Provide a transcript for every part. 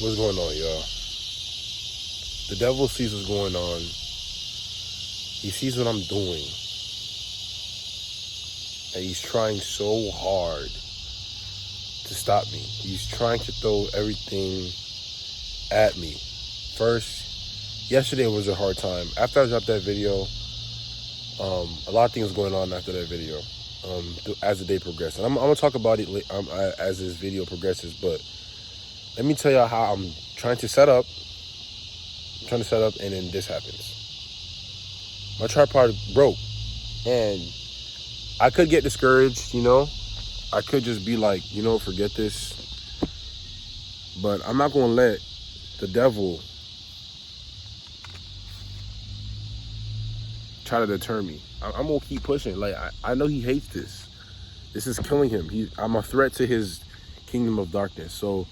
What's going on, y'all? The devil sees what's going on. He sees what I'm doing. And he's trying so hard to stop me. He's trying to throw everything at me. First, yesterday was a hard time. After I dropped that video, a lot of things going on after that video as the day progressed. And I'm going to talk about it as this video progresses, but let me tell y'all how I'm trying to set up, and then this happens. My tripod broke, and I could get discouraged, I could just be like, forget this. But I'm not going to let the devil try to deter me. I'm going to keep pushing. Like, I know he hates this. This is killing him. I'm a threat to his kingdom of darkness. So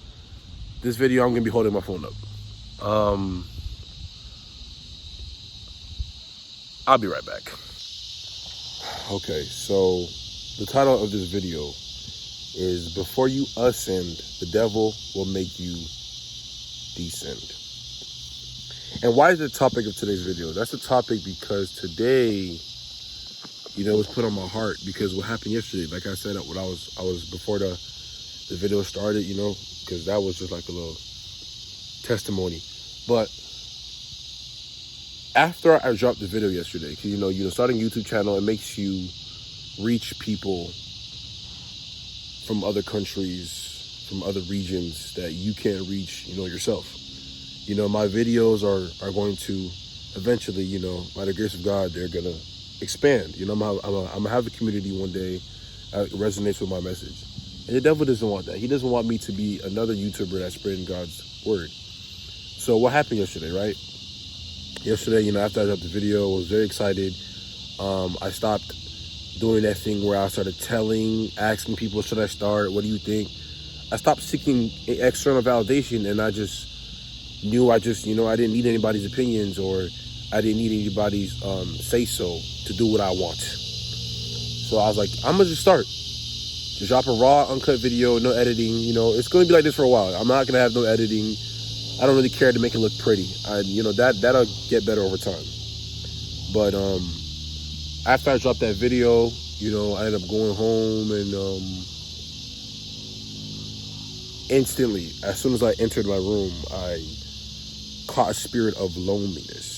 this video, I'm going to be holding my phone up. I'll be right back. Okay, so the title of this video is Before You Ascend, the Devil Will Make You Descend. And why is the topic of today's video? That's the topic because today, it was put on my heart because what happened yesterday, like I said, when I was before the video started, because that was just like a little testimony. But after I dropped the video yesterday, because starting a YouTube channel, it makes you reach people from other countries, from other regions that you can't reach, yourself. My videos are going to eventually, by the grace of God, they're gonna expand. I'm gonna have a community one day that resonates with my message. And the devil doesn't want that. He doesn't want me to be another YouTuber that's spreading God's word. So what happened yesterday, right? Yesterday, after I dropped the video, I was very excited. I stopped doing that thing where I started asking people, should I start? What do you think? I stopped seeking external validation, and I just knew I didn't need anybody's opinions, or I didn't need anybody's say-so to do what I want. So I was like, I'm going to just start. Just drop a raw, uncut video, no editing. It's going to be like this for a while. I'm not going to have no editing. I don't really care to make it look pretty. That'll get better over time. But after I dropped that video, I ended up going home, and instantly, as soon as I entered my room, I caught a spirit of loneliness.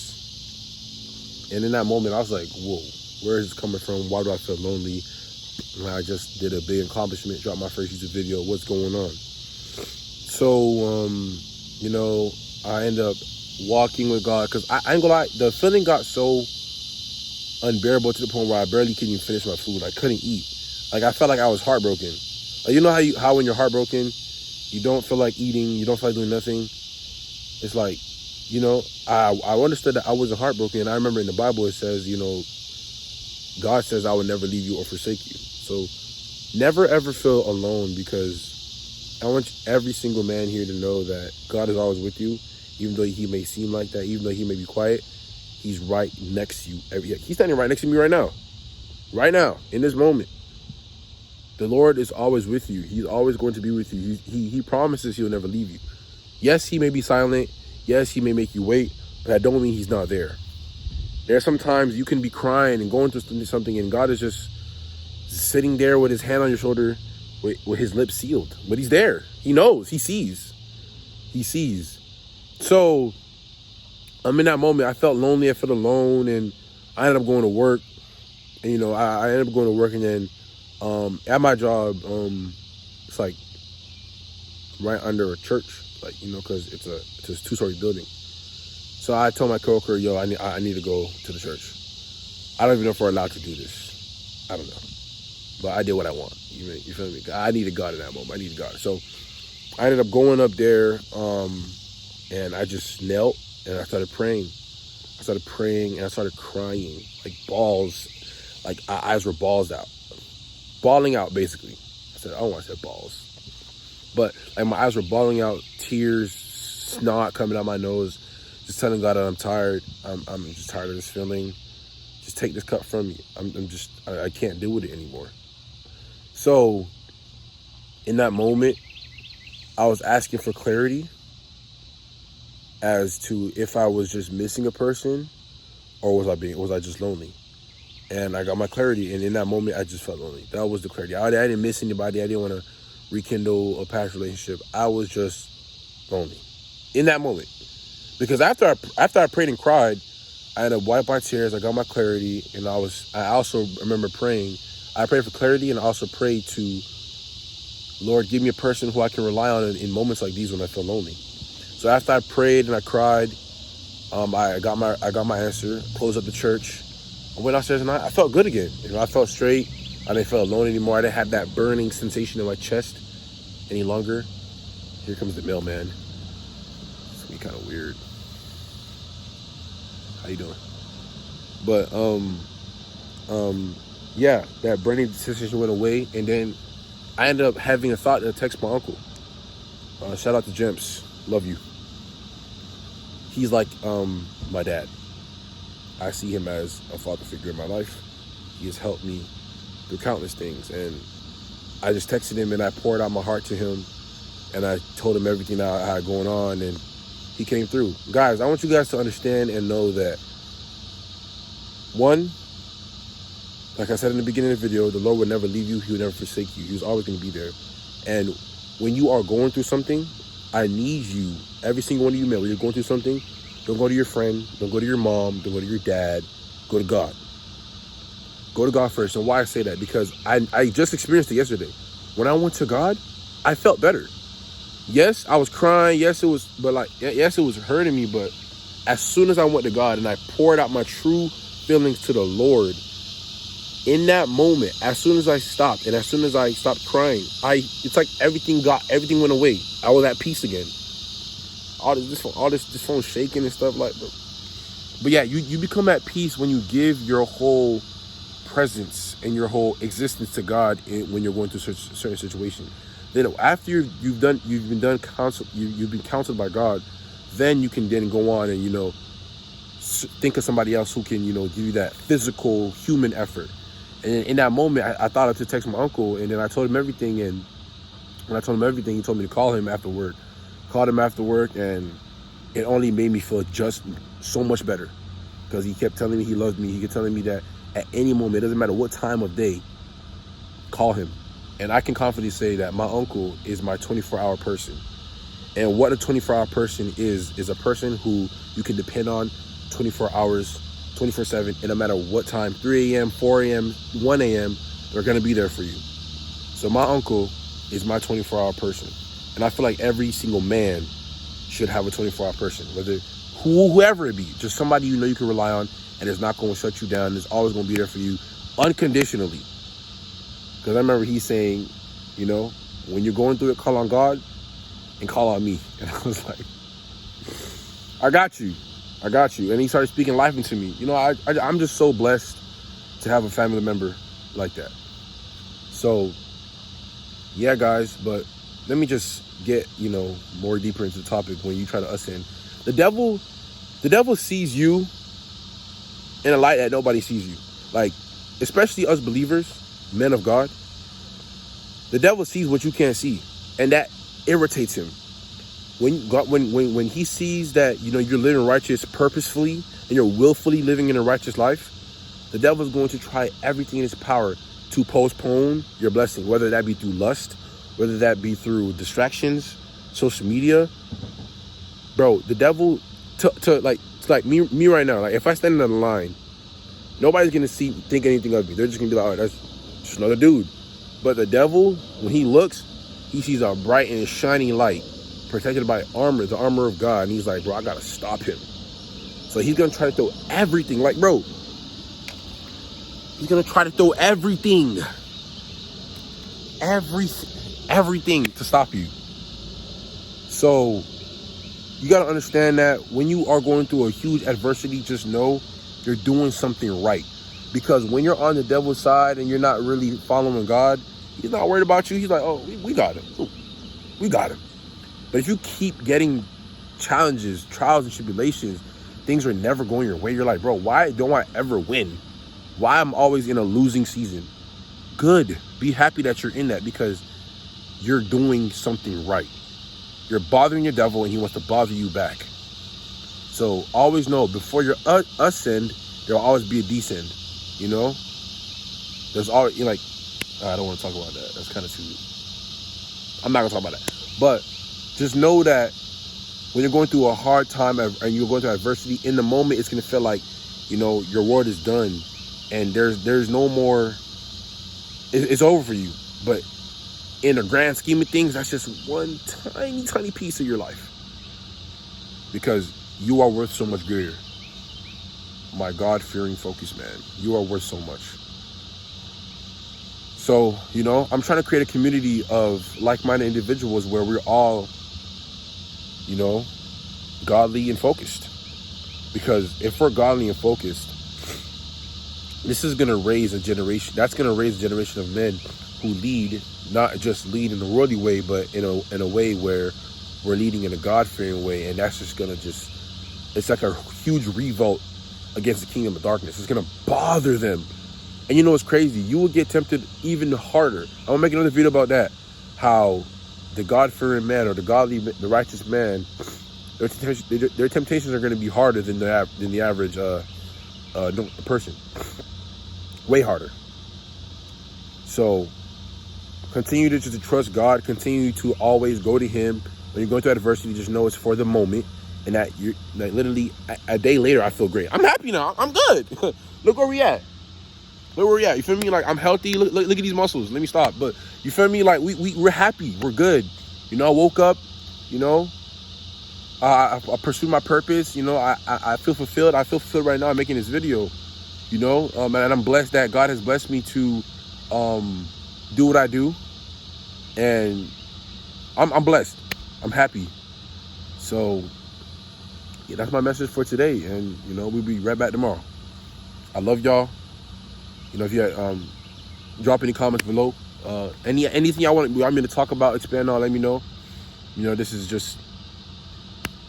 And in that moment, I was like, whoa, where is this coming from? Why do I feel lonely? I just did a big accomplishment, dropped my first YouTube video. What's going on? So, I end up walking with God, because I ain't gonna lie, the feeling got so unbearable to the point where I barely could even finish my food. I couldn't eat. Like, I felt like I was heartbroken. Like, how when you're heartbroken, you don't feel like eating, you don't feel like doing nothing. It's like, I understood that I wasn't heartbroken. And I remember in the Bible it says, God says, I will never leave you or forsake you. So never ever feel alone, because I want every single man here to know that God is always with you, even though he may seem like that, even though he may be quiet. He's right next to you. He's standing right next to me right now. Right now, in this moment. The Lord is always with you. He's always going to be with you. He promises he'll never leave you. Yes, he may be silent. Yes, he may make you wait, but that don't mean he's not there. There are some times you can be crying and going through something, and God is just sitting there with his hand on your shoulder, with his lips sealed. But he's there. He knows. He sees. He sees. So I'm in that moment. I felt lonely. I felt alone, and I ended up going to work. And, I ended up going to work, and then at my job, it's like right under a church, because it's a 2-story building. So I told my coworker, yo, I need to go to the church. I don't even know if we're allowed to do this. I don't know. But I did what I want. You feel me? I needed God in that moment. I needed God. So I ended up going up there, and I just knelt, and I started praying. And I started crying, like balls, like eyes were balls out. Bawling out, basically. I don't want to say balls. But like my eyes were bawling out, tears, snot coming out my nose, just telling God that I'm tired. I'm just tired of this feeling. Just take this cup from me. I can't deal with it anymore. So in that moment, I was asking for clarity, as to if I was just missing a person or was I just lonely. And I got my clarity, and in that moment, I just felt lonely. That was the clarity. I didn't miss anybody. I didn't want to rekindle a past relationship. I was just lonely in that moment. Because after I prayed and cried, I had to wipe my tears. I got my clarity, and I also remember praying. I prayed for clarity, and I also prayed to, Lord, give me a person who I can rely on in moments like these when I feel lonely. So after I prayed and I cried, I got my answer. Closed up the church. I went downstairs and I felt good again. I felt straight. I didn't feel alone anymore. I didn't have that burning sensation in my chest any longer. Here comes the mailman. It's gonna be kind of weird. How you doing? But yeah, that burning sensation went away, and then I ended up having a thought to text my uncle. Shout out to Jemps. Love you. He's like my dad. I see him as a father figure in my life. He has helped me through countless things. And I just texted him and I poured out my heart to him. And I told him everything that I had going on, and he came through. Guys, I want you guys to understand and know that, one, like I said in the beginning of the video, the Lord would never leave you. He would never forsake you. He was always going to be there. And when you are going through something, I need you, every single one of you men, when you're going through something, don't go to your friend, don't go to your mom, don't go to your dad, go to God. Go to God first. And why I say that? Because I just experienced it yesterday. When I went to God, I felt better. Yes, I was crying. Yes, it was hurting me. But as soon as I went to God and I poured out my true feelings to the Lord, in that moment, as soon as I stopped and as soon as I stopped crying, it's like everything went away. I was at peace again. This phone shaking and stuff like that. But yeah, you become at peace when you give your whole presence and your whole existence to God when you're going through certain situation. Then after you've been counseled by God, then you can then go on and think of somebody else who can give you that physical human effort. And in that moment, I thought to text my uncle, and then I told him everything. And when I told him everything, he told me to call him after work. Called him after work, and it only made me feel just so much better, because he kept telling me he loved me. He kept telling me that at any moment, it doesn't matter what time of day, call him. And I can confidently say that my uncle is my 24-hour person. And what a 24-hour person is a person who you can depend on 24 hours, 24/7, and no matter what time, 3 a.m., 4 a.m., 1 a.m., they're going to be there for you. So my uncle is my 24-hour person. And I feel like every single man should have a 24-hour person, whoever it be, just somebody you can rely on, and is not going to shut you down. Is always going to be there for you unconditionally. Because I remember he saying, when you're going through it, call on God and call on me. And I was like, I got you. And he started speaking life into me. I'm just so blessed to have a family member like that. So, yeah, guys, but let me just get, more deeper into the topic when you try to us in. The devil sees you in a light that nobody sees you. Like, especially us believers, men of God. The devil sees what you can't see, and that irritates him. When he sees that, you're living righteous purposefully and you're willfully living in a righteous life, the devil is going to try everything in his power to postpone your blessing, whether that be through lust, whether that be through distractions, social media. Bro, the devil, like me right now, like if I stand in the line, nobody's going to think anything of me. They're just going to be like, oh, that's just another dude. But the devil, when he looks, he sees a bright and shining light protected by armor, the armor of God. And he's like, bro, I got to stop him. So he's going to try to throw everything. Like, bro, he's going to try to throw everything to stop you. So you got to understand that when you are going through a huge adversity, just know you're doing something right. Because when you're on the devil's side and you're not really following God, he's not worried about you. He's like, oh, we got him. Ooh, we got him. But if you keep getting challenges, trials, and tribulations, things are never going your way. You're like, bro, why don't I ever win? Why I'm always in a losing season? Good. Be happy that you're in that, because you're doing something right. You're bothering your devil and he wants to bother you back. So always know, before your ascend, there'll always be a descend. You know, there's always, like, I don't want to talk about that. That's kind of too. I'm not gonna talk about that. But just know that when you're going through a hard time and you're going through adversity, in the moment, it's gonna feel like, you know, your world is done, and there's no more. It's over for you. But in the grand scheme of things, that's just one tiny piece of your life, because you are worth so much greater. My God-fearing, focused man, you are worth so much. So, you know, I'm trying to create a community of like-minded individuals where we're all, you know, godly and focused. Because if we're godly and focused, this is going to raise a generation. That's going to raise a generation of men who lead, not just lead in a worldly way, but in a way where we're leading in a God-fearing way. And that's just going to it's like a huge revolt against the kingdom of darkness. It's going to bother them. And you know what's crazy? You will get tempted even harder. I'm going to make another video about that. How the God-fearing man, or the righteous man, their temptations are going to be harder than the average person. Way harder. So continue to trust God. Continue to always go to Him. When you're going through adversity, just know it's for the moment. And that you're like, literally a day later, I feel great. I'm happy now. I'm good. Look where we at. Look where we at. You feel me? Like, I'm healthy. Look at these muscles. Let me stop. But you feel me? Like, we're happy. We're good. You know, I woke up. You know, I pursued my purpose. You know, I feel fulfilled. I feel fulfilled right now making this video. You know, and I'm blessed that God has blessed me to do what I do. And I'm blessed. I'm happy. So, yeah, that's my message for today. And, you know, we'll be right back tomorrow. I love y'all. You know, if you drop any comments below, anything y'all want me to talk about, expand on, let me know. You know, this is just,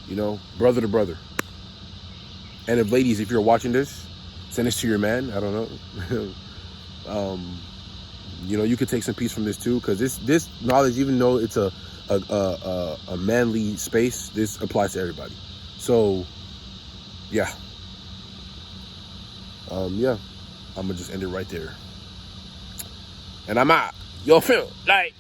you know, brother to brother. And if ladies, if you're watching this, send this to your man. I don't know. You know, you could take some piece from this too, because this knowledge, even though it's a manly space, this applies to everybody. So, yeah. Yeah. I'm gonna just end it right there. And I'm out. Yo, feel like